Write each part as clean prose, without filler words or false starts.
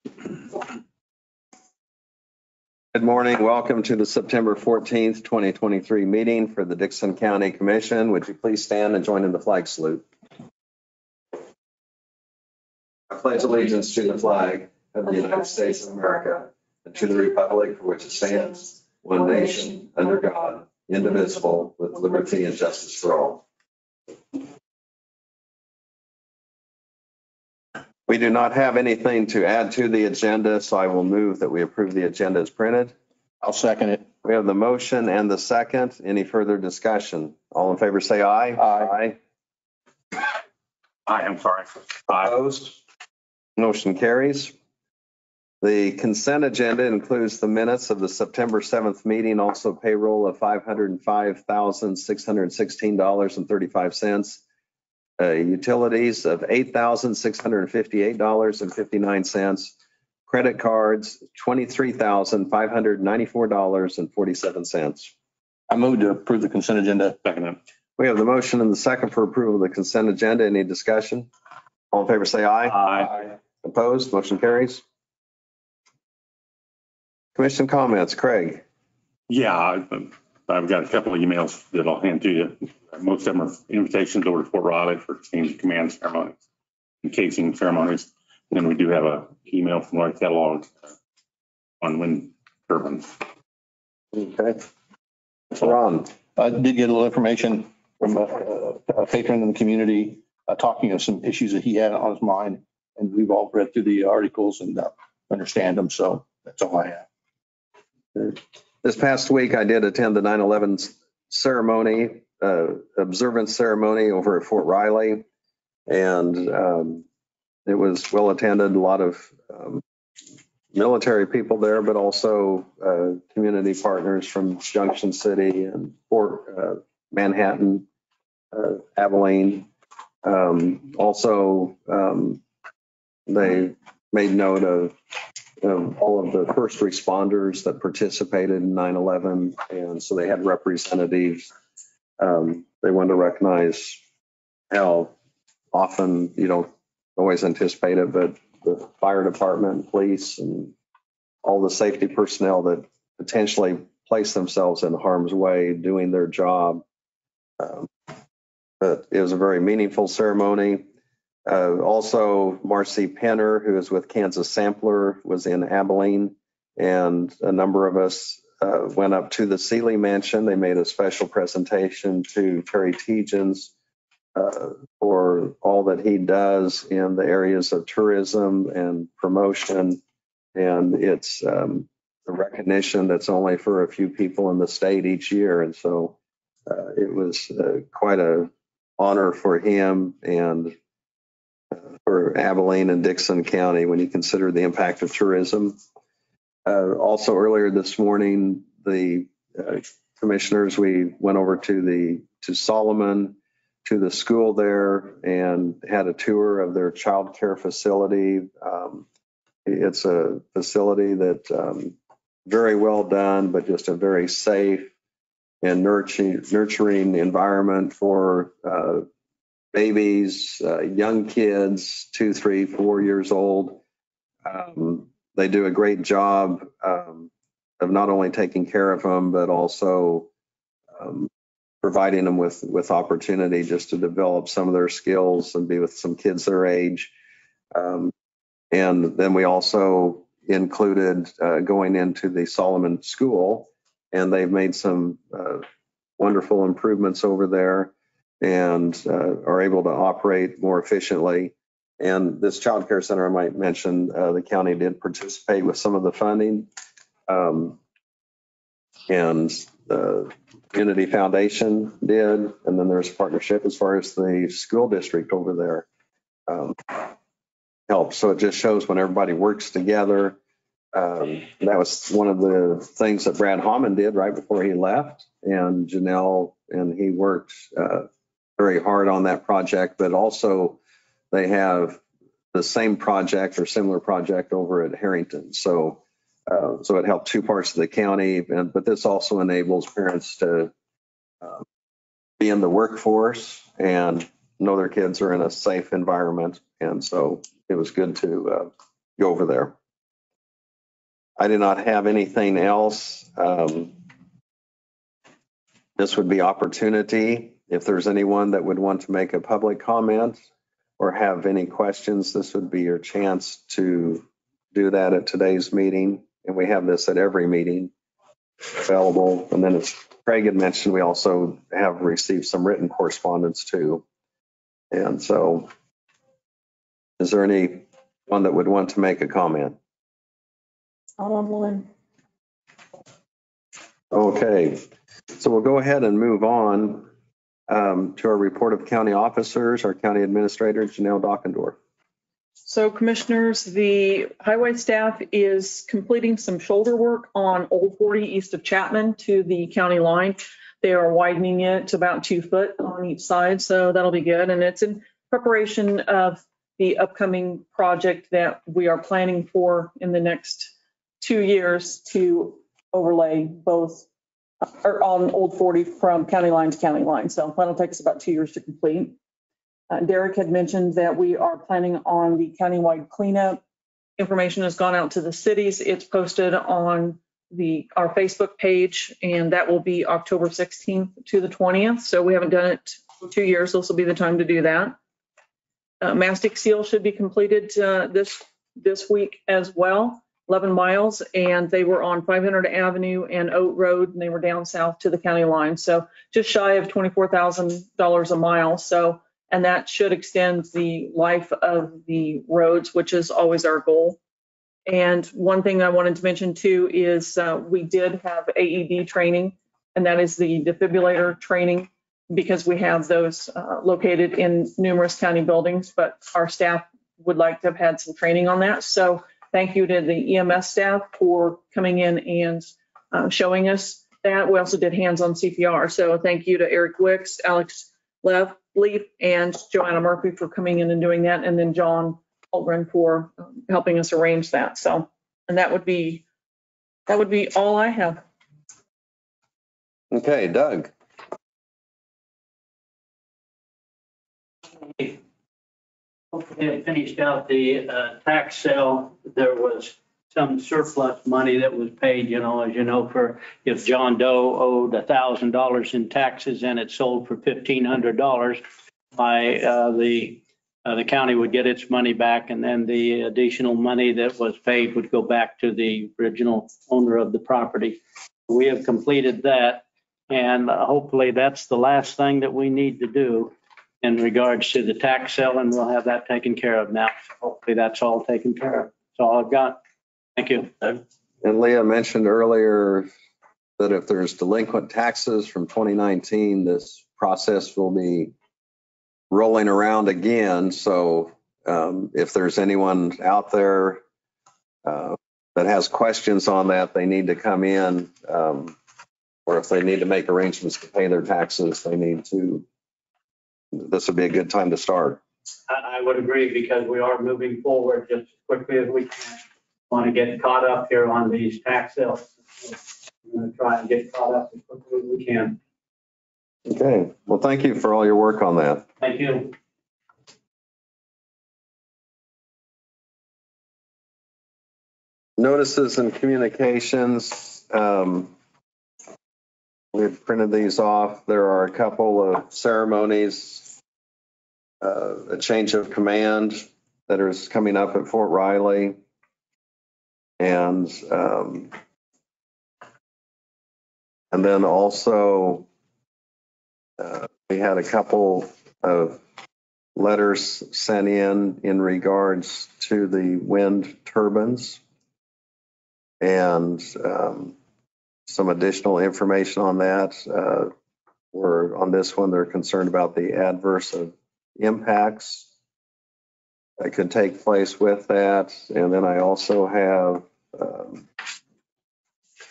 Good morning. Welcome to the September 14th, 2023 meeting for the Dickson County Commission. Would you please stand and join in the flag salute? I pledge allegiance to the flag of the United States of America and to the republic for which it stands, one nation, under God, indivisible, with liberty and justice for all. We do not have anything to add to the agenda, so I will move that we approve the agenda as printed. I'll second it. We have the motion and the second. Any further discussion? All in favor, say aye. Aye. Aye, I'm sorry. Opposed? Motion carries. The consent agenda includes the minutes of the September 7th meeting, also payroll of $505,616.35. Utilities of $8,658.59, credit cards, $23,594.47. I move to approve the consent agenda. Second. We have the motion and the second for approval of the consent agenda. Any discussion? All in favor, say aye. Aye. Opposed? Motion carries. Commission comments, Craig. Yeah, I've got a couple of emails that I'll hand to you. Most of them are invitations over to Fort Riley for change of command ceremonies and casing ceremonies. And then we do have an email from our catalog on wind turbines. Okay. Ron. I did get a little information from a patron in the community talking of some issues that he had on his mind. And we've all read through the articles and understand them. So that's all I have. This past week, I did attend the 9/11 ceremony, observance ceremony over at Fort Riley. And it was well attended, a lot of military people there, but also community partners from Junction City and Fort Manhattan, Abilene. Also, they made note of all of the first responders that participated in 9/11. And so they had representatives. They wanted to recognize how often you don't always anticipate it, but the fire department, police, and all the safety personnel that potentially place themselves in harm's way doing their job. But it was a very meaningful ceremony. Also, Marcy Penner, who is with Kansas Sampler, was in Abilene, and a number of us went up to the Seeley Mansion. They made a special presentation to Terry Tegens for all that he does in the areas of tourism and promotion. And it's a recognition that's only for a few people in the state each year. And so it was quite an honor for him and for Abilene and Dickson County when you consider the impact of tourism. Also earlier this morning, the commissioners, we went over to Solomon, to the school there, and had a tour of their child care facility. It's a facility that very well done, but just a very safe and nurturing environment for babies, young kids, 2, 3, 4 years old. They do a great job of not only taking care of them, but also providing them with opportunity just to develop some of their skills and be with some kids their age. And then we also included going into the Solomon School, and they've made some wonderful improvements over there and are able to operate more efficiently. And this child care center, I might mention, the county did participate with some of the funding. And the Community Foundation did. And then there's a partnership as far as the school district over there helps. So it just shows when everybody works together. That was one of the things that Brad Hammond did right before he left. And Janelle and he worked very hard on that project, but also they have the same project or similar project over at Harrington. So it helped two parts of the county, but this also enables parents to be in the workforce and know their kids are in a safe environment. And so it was good to go over there. I do not have anything else. This would be opportunity. If there's anyone that would want to make a public comment or have any questions, this would be your chance to do that at today's meeting. And we have this at every meeting available. And then as Craig had mentioned, we also have received some written correspondence too. And so is there anyone that would want to make a comment? Not online. Okay, so we'll go ahead and move on to our report of county officers, our county administrator, Janelle Dockendorf. So commissioners, the highway staff is completing some shoulder work on Old 40 east of Chapman to the county line. They are widening it to about 2 foot on each side, so that'll be good. And it's in preparation of the upcoming project that we are planning for in the next 2 years to overlay both or on Old 40 from county line to county line. So that'll take us about 2 years to complete. Derek had mentioned that we are planning on the countywide cleanup. Information has gone out to the cities. It's posted on our Facebook page, and that will be October 16th to the 20th. So we haven't done it for 2 years. This will be the time to do that. Mastic seal should be completed this week as well, 11 miles, and they were on 500 Avenue and Oat Road, and they were down south to the county line. So just shy of $24,000 a mile. So, and that should extend the life of the roads, which is always our goal. And one thing I wanted to mention too is we did have AED training, and that is the defibrillator training, because we have those located in numerous county buildings, but our staff would like to have had some training on that. So thank you to the EMS staff for coming in and showing us that. We also did hands-on CPR. So thank you to Eric Wicks, Alex Leaf, and Joanna Murphy for coming in and doing that. And then John Holgren for helping us arrange that. So, and that would be all I have. Okay, Doug. Hopefully I finished out the tax sale. There was some surplus money that was paid, as you know, for if John Doe owed $1,000 in taxes and it sold for $1,500, the county would get its money back, and then the additional money that was paid would go back to the original owner of the property. We have completed that, and hopefully that's the last thing that we need to do in regards to the tax sale, and we'll have that taken care of now. Hopefully that's all taken care of. That's all I've got. Thank you. And Leah mentioned earlier that if there's delinquent taxes from 2019, this process will be rolling around again. So if there's anyone out there that has questions on that, they need to come in, or if they need to make arrangements to pay their taxes, this would be a good time to start. I would agree, because we are moving forward just as quickly as we can. Want to get caught up here on these tax sales. I'm going to try and get caught up as quickly as we can. Okay, well, thank you for all your work on that. Thank you. Notices and communications. We had printed these off. There are a couple of ceremonies, a change of command that is coming up at Fort Riley. And then also we had a couple of letters sent in regards to the wind turbines, and some additional information on that. On this one, they're concerned about the adverse impacts that could take place with that. And then I also have a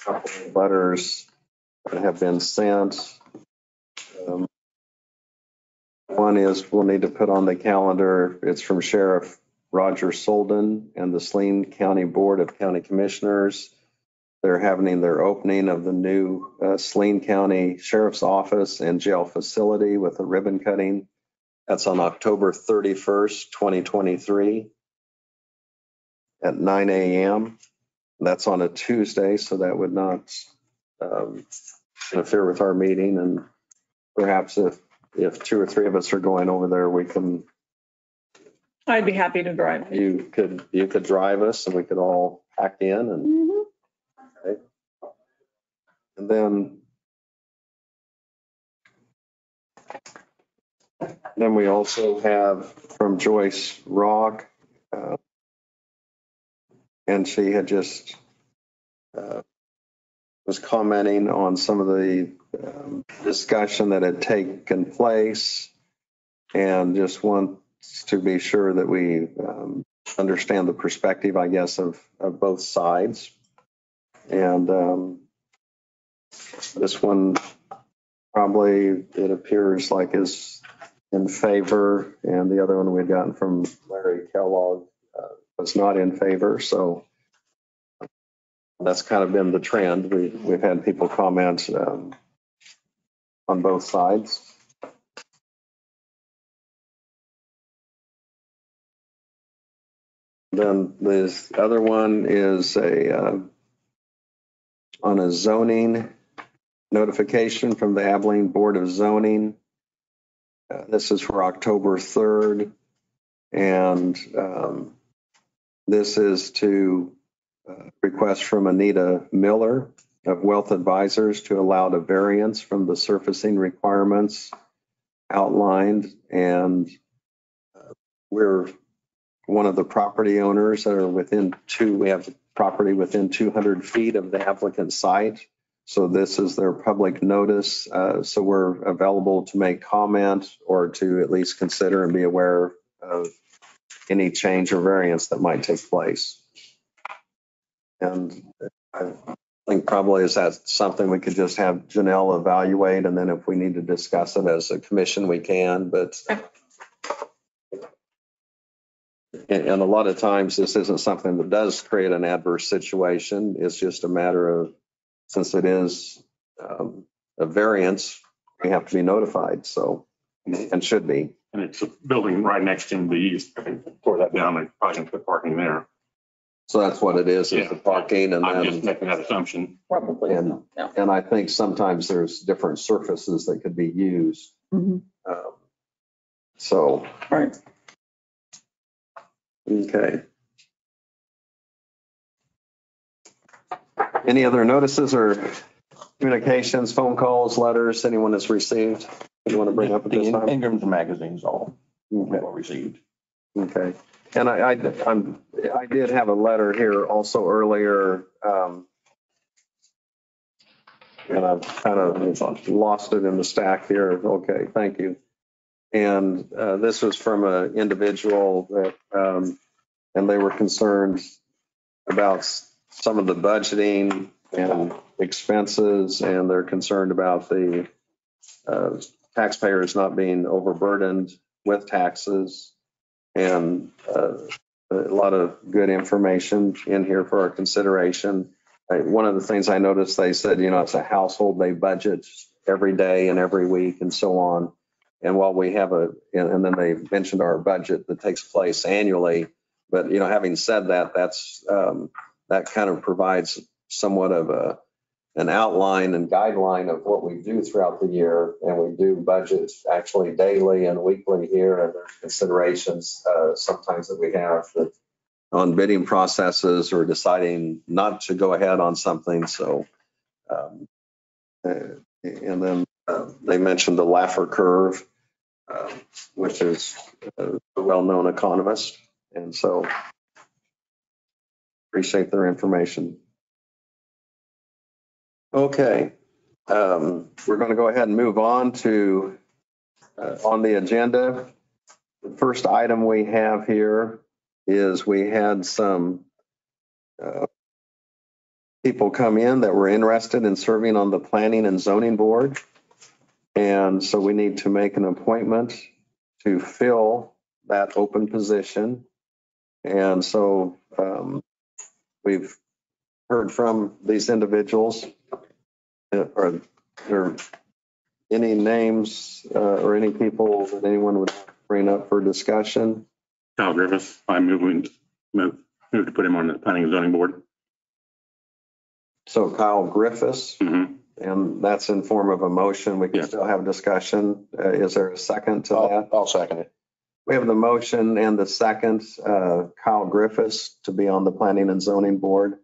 couple of letters that have been sent. One is we'll need to put on the calendar. It's from Sheriff Roger Solden and the Saline County Board of County Commissioners. They're having their opening of the new Saline County Sheriff's Office and Jail Facility with a ribbon cutting. That's on October 31st, 2023 at 9 a.m. That's on a Tuesday, so that would not interfere with our meeting. And perhaps if two or three of us are going over there, I'd be happy to drive. you could drive us and we could all pack in and then we also have from Joyce Rock, and she had just was commenting on some of the discussion that had taken place, and just wants to be sure that we understand the perspective, I guess, of both sides. And this one probably, it appears like, is in favor, and the other one we'd gotten from Larry Kellogg was not in favor. So that's kind of been the trend. We've had people comment on both sides. Then this other one is on a zoning notification from the Abilene Board of Zoning. This is for October 3rd. And this is to request from Anita Miller of Wealth Advisors to allow the variance from the surfacing requirements outlined. And we're one of the property owners that are we have property within 200 feet of the applicant site. So this is their public notice. So we're available to make comment or to at least consider and be aware of any change or variance that might take place. And I think probably is that something we could just have Janelle evaluate, and then if we need to discuss it as a commission, we can. But and a lot of times this isn't something that does create an adverse situation. It's just a matter of, since it is a variance, we have to be notified. So, and should be. And it's a building right next to the east. I think they tore that down. They probably can put parking there. So that's what it is Yeah. the parking. And I'm then, just making that assumption. Probably. and, Yeah. and I think sometimes there's different surfaces that could be used. Mhm. So, Right. okay. Any other notices or communications, phone calls, letters anyone has received you want to bring up at this The time? Ingram's magazines all Okay. well received. Okay. And I did have a letter here also earlier, and I've kind of lost it in the stack here. Okay, thank you. And this was from an individual that, and they were concerned about some of the budgeting and expenses, and they're concerned about the taxpayers not being overburdened with taxes. And a lot of good information in here for our consideration. One of the things I noticed, they said, it's a household, they budget every day and every week and so on. And while we have and then they mentioned our budget that takes place annually. But, having said that, that kind of provides somewhat of an outline and guideline of what we do throughout the year. And we do budgets actually daily and weekly here. And there's considerations sometimes that we have on bidding processes or deciding not to go ahead on something. So, and then they mentioned the Laffer curve, which is a well-known economist. And so appreciate their information. Okay, we're going to go ahead and move on to on the agenda. The first item we have here is we had some people come in that were interested in serving on the Planning and Zoning Board. And so we need to make an appointment to fill that open position. And so we've heard from these individuals. Are there any names or any people that anyone would bring up for discussion? Kyle Griffiths, I move to put him on the Planning and Zoning Board. So Kyle Griffiths, Mhm. and that's in form of a motion. We can Yeah. still have discussion. Is there a second to that? I'll second it. We have the motion and the second, Kyle Griffiths to be on the Planning and Zoning Board.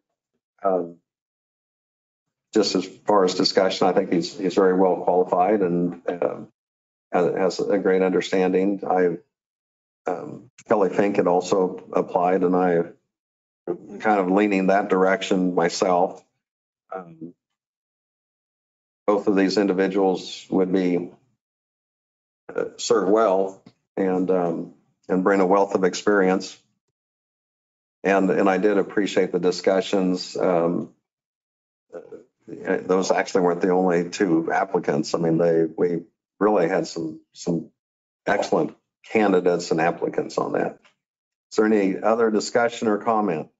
Just as far as discussion, I think he's very well qualified and has a great understanding. Kelly Fink had also applied, and I kind of leaning that direction myself. Both of these individuals would be serve well and bring a wealth of experience. And I did appreciate the discussions. Those actually weren't the only two applicants. I mean, we really had some excellent candidates and applicants on that. Is there any other discussion or comment?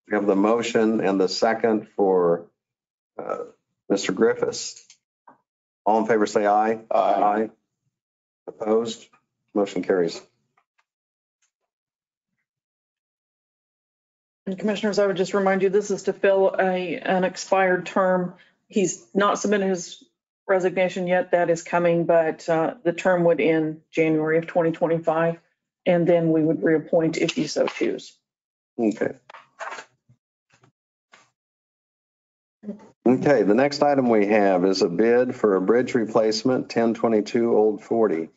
We have the motion and the second for Mr. Griffiths. All in favor, say aye. Aye. Opposed? Motion carries. And Commissioners, I would just remind you, this is to fill an expired term. He's not submitted his resignation yet. That is coming, but the term would end January of 2025. And then we would reappoint if you so choose. Okay. Okay, the next item we have is a bid for a bridge replacement, 1022 Old 40.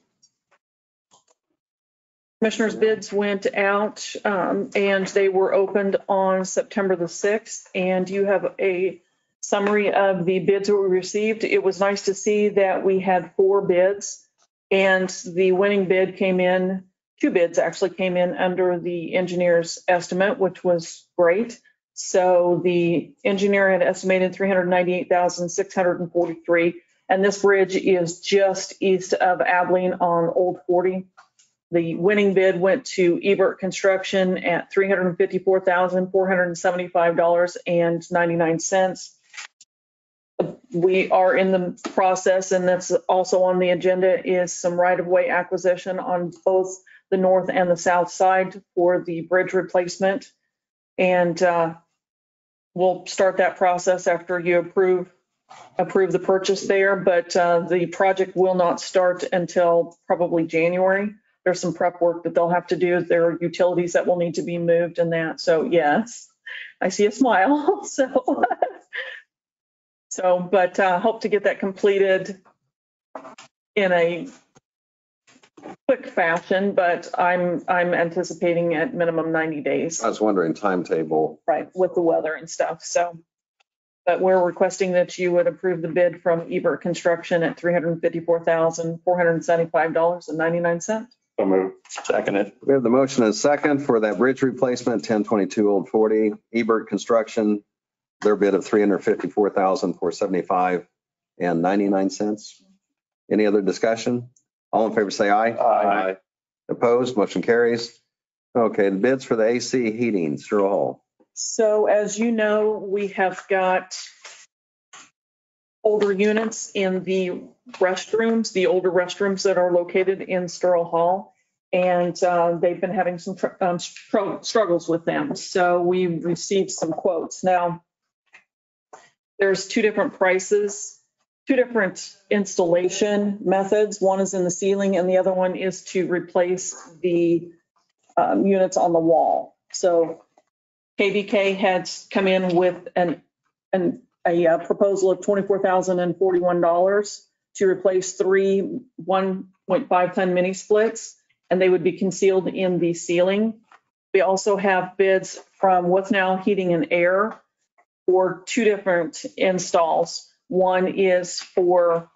Commissioners' bids went out and they were opened on September the 6th. And you have a summary of the bids that we received. It was nice to see that we had 4 bids and the winning bid came in, 2 bids actually came in under the engineer's estimate, which was great. So the engineer had estimated $398,643, and this bridge is just east of Abilene on Old 40. The winning bid went to Ebert Construction at $354,475.99. We are in the process, and that's also on the agenda, is some right-of-way acquisition on both the north and the south side for the bridge replacement. And we'll start that process after you approve the purchase there, but the project will not start until probably January. There's some prep work that they'll have to do. There are utilities that will need to be moved and that. So yes, I see a smile. But hope to get that completed in a quick fashion, but I'm anticipating at minimum 90 days. I was wondering timetable. Right, with the weather and stuff. So, but we're requesting that you would approve the bid from Ebert Construction at $354,475.99. So moved. Second it. We have the motion and second for that bridge replacement, 1022 Old 40. Ebert Construction, their bid of $354,475.99. Any other discussion? All in favor, say aye. Aye. Opposed? Motion carries. Okay, the bids for the AC heating, Sterl Hall. So as you know, we have got older units in the restrooms, the older restrooms that are located in Sterl Hall. And they've been having some struggles with them. So we received some quotes. Now, there's 2 different prices, 2 different installation methods. One is in the ceiling and the other one is to replace the units on the wall. So KVK had come in with a proposal of $24,041 to replace 3 1.5 ton mini splits, and they would be concealed in the ceiling. We also have bids from What's Now Heating and Air for 2 different installs. One is for,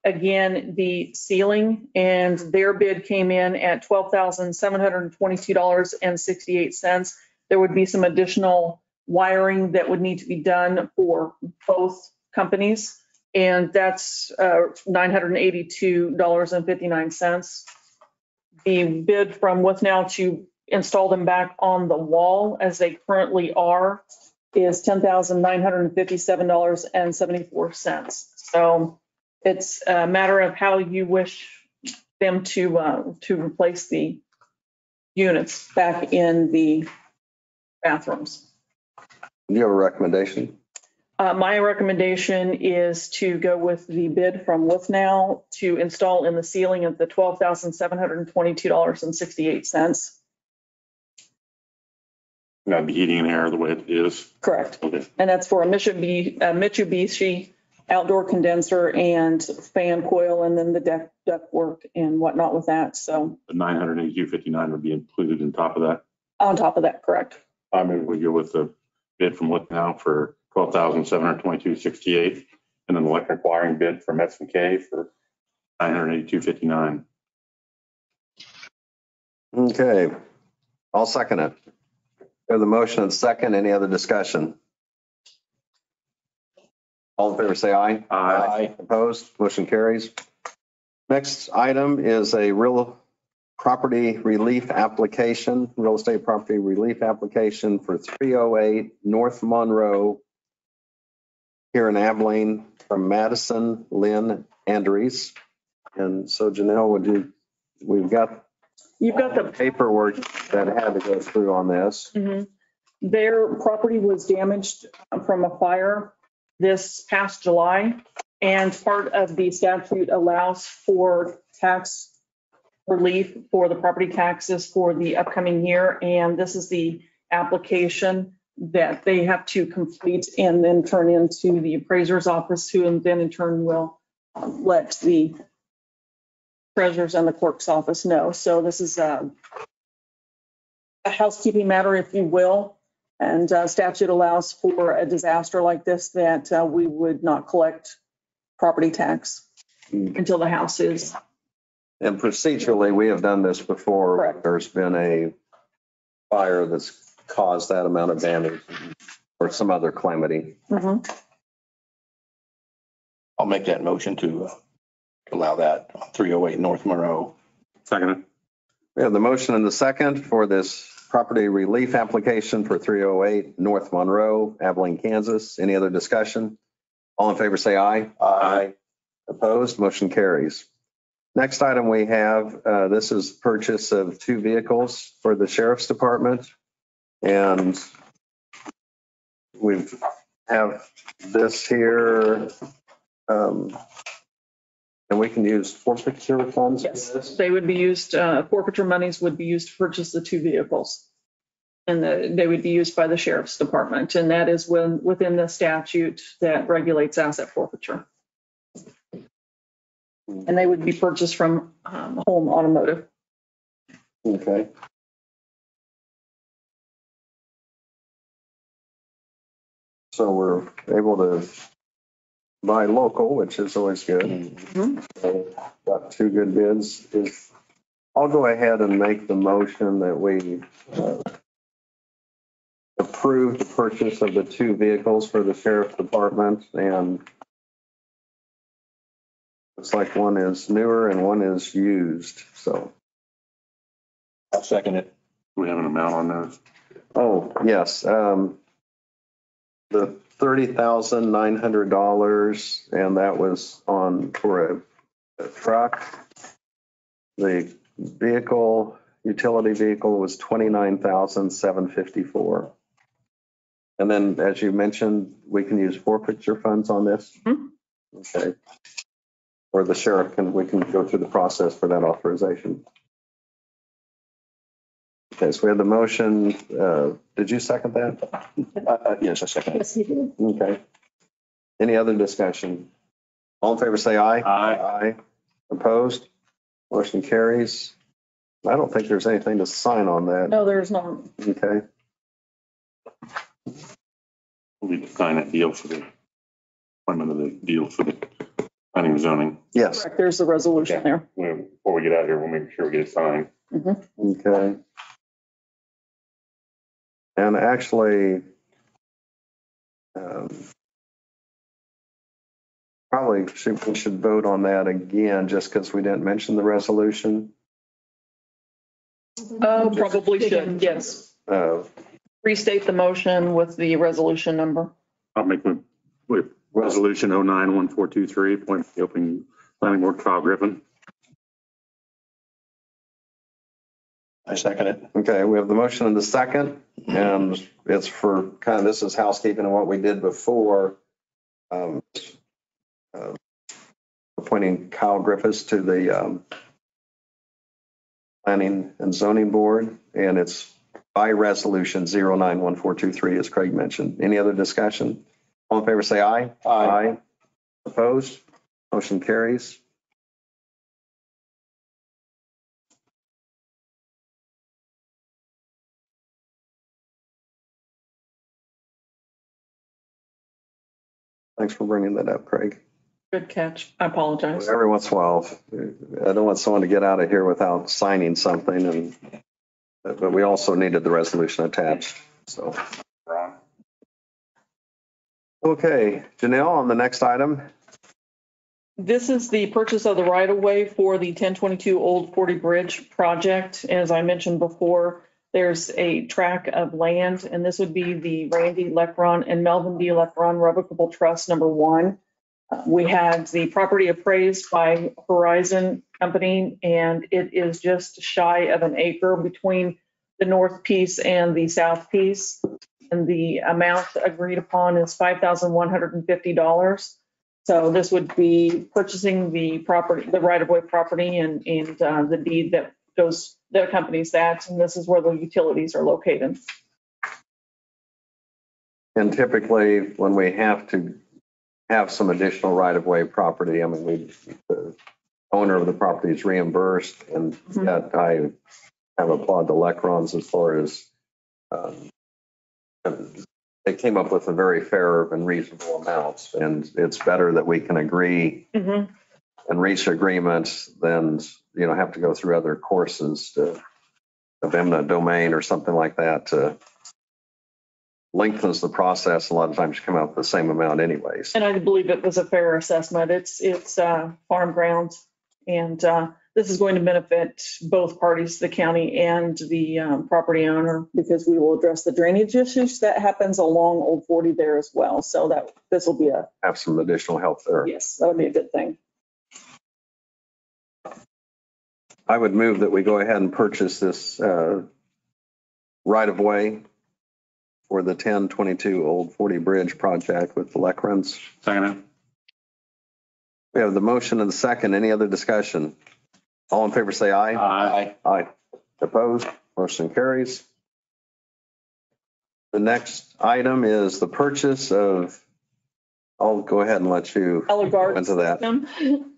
again, the ceiling, and their bid came in at $12,722.68. There would be some additional wiring that would need to be done for both companies, and that's $982.59. The bid from What's Now to install them back on the wall as they currently are is $10,957.74. So it's a matter of how you wish them to replace the units back in the bathrooms. Do you have a recommendation? My recommendation is to go with the bid from Withnow to install in the ceiling of the $12,722.68. That'd be heating and air the way it is. Correct. Okay. And that's for a Mitsubishi outdoor condenser and fan coil, and then the duct work and whatnot with that. So The $982.59 would be included in top of that. on top of that, correct. I mean, we go with the bid from What Now for $12,722.68, and then electric wiring bid from S&K for $982.59. Okay, I'll second it. We have the motion and second. Any other discussion? All in favor, say aye. Aye. Opposed? Motion carries. Next item is a real property relief application, real estate property relief application for 308 North Monroe here in Abilene from Madison Lynn Andrews. And so Janelle, we've got You've got the paperwork that had to go through on this. Mhm. Their property was damaged from a fire this past July, and part of the statute allows for tax relief for the property taxes for the upcoming year. And this is the application that they have to complete and then turn into the appraiser's office, who then in turn will let the treasurer's and the clerk's office know. So this is a housekeeping matter, if you will. And statute allows for a disaster like this that we would not collect property tax until the house is. And procedurally, we have done this before. Correct. There's been a fire that's caused that amount of damage or some other calamity. Mhm. I'll make that motion to allow that on 308 North Monroe. Second. We have the motion and the second for this property relief application for 308 North Monroe, Abilene, Kansas. Any other discussion? All in favor, say aye. Aye. Opposed? Motion carries. Next item we have, this is purchase of 2 vehicles for the sheriff's department. And we have this here. And we can use forfeiture funds for Yes, this? they would be used, forfeiture monies would be used to purchase the 2 vehicles. And they would be used by the sheriff's department. And that is within the statute that regulates asset forfeiture. And they would be purchased from Home Automotive. Okay. So we're able to buy local, which is always good. Mhm. So got 2 good bids. I'll go ahead and make the motion that we approve the purchase of the 2 vehicles for the sheriff's department. And looks like one is newer and one is used. So, I'll second it. We have an amount on those. oh, yes. The $30,900, and that was for a truck. The utility vehicle was $29,754. And then, as you mentioned, we can use forfeiture funds on this? Mhm. Okay. Or the sheriff we can go through the process for that authorization. Okay, so we have the motion. Did you second that? Yes, I second it. Yes, he did. Okay. Any other discussion? All in favor, say aye. Aye. Aye. Opposed? Motion carries. I don't think there's anything to sign on that. No, there's not. Okay. We need to sign that deal for the appointment of the deal for the planning and zoning. Yes. Correct, there's the resolution there. Before we get out of here, we'll make sure we get it signed. Mhm. Okay. And actually, probably we should vote on that again, just because we didn't mention the resolution. Oh, probably should, yes. Restate the motion with the resolution number. I'll make with resolution 091423, appoint the opening planning board Kyle Griffin. I second it. Okay, we have the motion and the second, and it's for this is housekeeping and what we did before. um, appointing Kyle Griffiths to the Planning and Zoning Board, and it's by resolution 091423, as Craig mentioned. Any other discussion? All in favor, say aye. Aye. Opposed? Motion carries. Thanks for bringing that up, Craig. Good catch. I apologize. Every once in a while, I don't want someone to get out of here without signing something, but we also needed the resolution attached, so. Okay, Janelle, on the next item. This is the purchase of the right of way for the 1022 Old 40 Bridge project. As I mentioned before, there's a tract of land, and this would be the Randy Lecron and Melvin D. Lecron Revocable Trust number 1. We had the property appraised by Horizon Company, and it is just shy of an acre between the north piece and the south piece. And the amount agreed upon is $5,150. So this would be purchasing the property, the right-of-way property, and the deed that accompanies that. And this is where the utilities are located. And typically, when we have to have some additional right-of-way property, I mean, the owner of the property is reimbursed, and yet I have applauded the Lecrons as far as they came up with a very fair and reasonable amounts, and it's better that we can agree and reach agreements than, have to go through other courses of eminent domain or something like that to lengthens the process. A lot of times you come out with the same amount anyways. And I believe it was a fair assessment. It's farm ground, and this is going to benefit both parties, the county and the property owner, because we will address the drainage issues that happens along Old 40 there as well. So that this will be have some additional help there. Yes, that would be a good thing. I would move that we go ahead and purchase this right of way for the 1022 Old 40 Bridge project with the Lecrons. Second. We have the motion and the second. Any other discussion? All in favor, say aye. Aye. Aye. Opposed? Motion carries. The next item is the purchase of, I'll go ahead and let you go Elegard into that. system.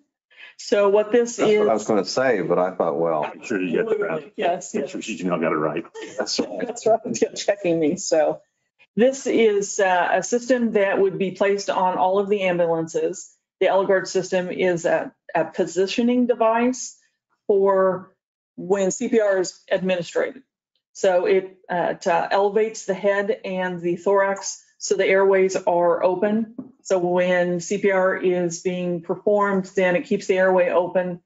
So what this That's is. what I was going to say, but I thought, well, I'm sure you get that. Yes. I'm sure Janelle got it right. that's right. That's right, you're checking me. So this is a system that would be placed on all of the ambulances. The Elegard system is a positioning device for when CPR is administered. So it elevates the head and the thorax so the airways are open. So when CPR is being performed, then it keeps the airway open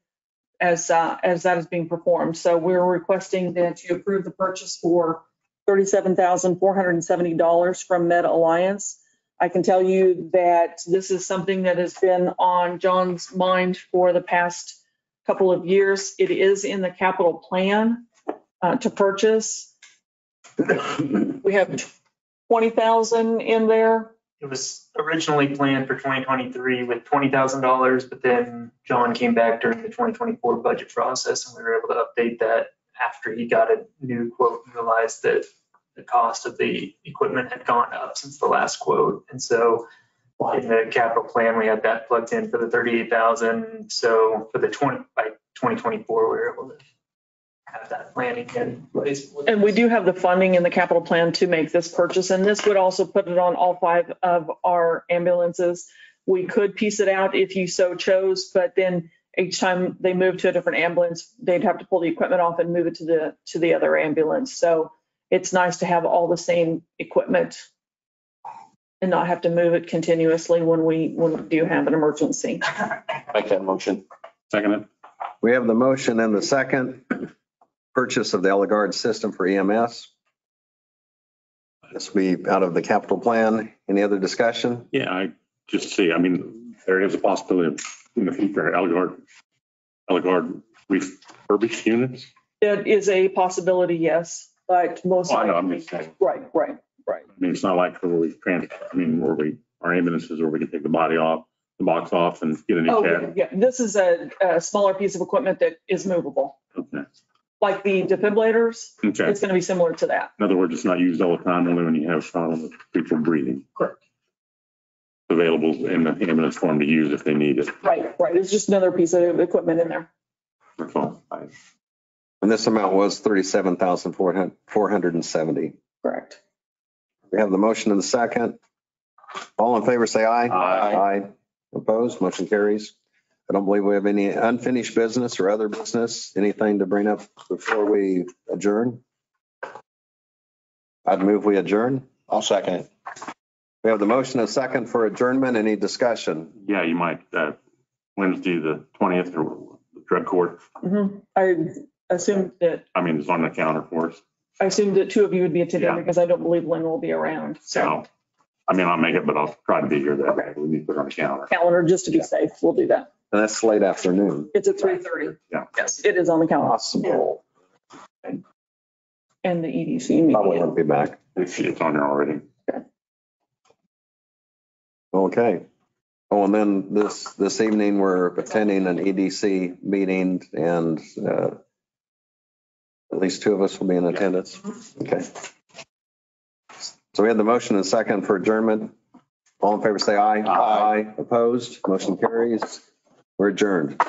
as that is being performed. So we're requesting that you approve the purchase for $37,470 from Med Alliance. I can tell you that this is something that has been on John's mind for the past couple of years. It is in the capital plan to purchase. We have 20,000 in there. It was originally planned for 2023 with $20,000, but then John came back during the 2024 budget process and we were able to update that after he got a new quote and realized that the cost of the equipment had gone up since the last quote. And so in the capital plan, we had that plugged in for the 38,000. So for the by 2024, we were able to have that planning in place. And we do have the funding in the capital plan to make this purchase. And this would also put it on all 5 of our ambulances. We could piece it out if you so chose, but then each time they move to a different ambulance, they'd have to pull the equipment off and move it to the other ambulance. So it's nice to have all the same equipment and not have to move it continuously when we do have an emergency. Make that motion. Second it. We have the motion and the second. Purchase of the Elegard system for EMS. This will be out of the capital plan. Any other discussion? Yeah, I just see, I mean, there is a possibility of in the future, Elegard refurbished units. It is a possibility, yes, but most Oh, I know, I'm likely. just saying. Right. I mean, it's not like where we our ambulances where we can take the box off and get a new Oh, cab? yeah, this is a smaller piece of equipment that is movable. Okay. Like the defibrillators, Okay. it's going to be similar to that. In other words, it's not used all the time, only when you have someone with people breathing. Correct. Available in the ambulance for them to use if they need it. Right. It's just another piece of equipment in there. That's all. And this amount was 37,470. Correct. We have the motion and the second. All in favor, say aye. Aye. Aye. Opposed, motion carries. I don't believe we have any unfinished business or other business. Anything to bring up before we adjourn? I'd move we adjourn. I'll second it. We have the motion and second for adjournment. Any discussion? Yeah, you might, Wednesday, the 20th, or the drug court. I assumed that It's on the counter for us. two of you would be attending Yeah. because I don't believe Lynn will be around. So So, I'll make it, but I'll try to be here that day. We need to put it on the counter. calendar, just to be safe, we'll do that. And that's late afternoon. It's at 3:30. Yeah. Yes, it is on the calendar. Possible. And the EDC Probably meeting. won't be back. It's on there already. Okay. Oh, and then this evening, we're attending an EDC meeting and at least two of us will be in attendance. Okay. So we had the motion and second for adjournment. All in favor, say aye. Aye. Opposed, motion carries. We're adjourned.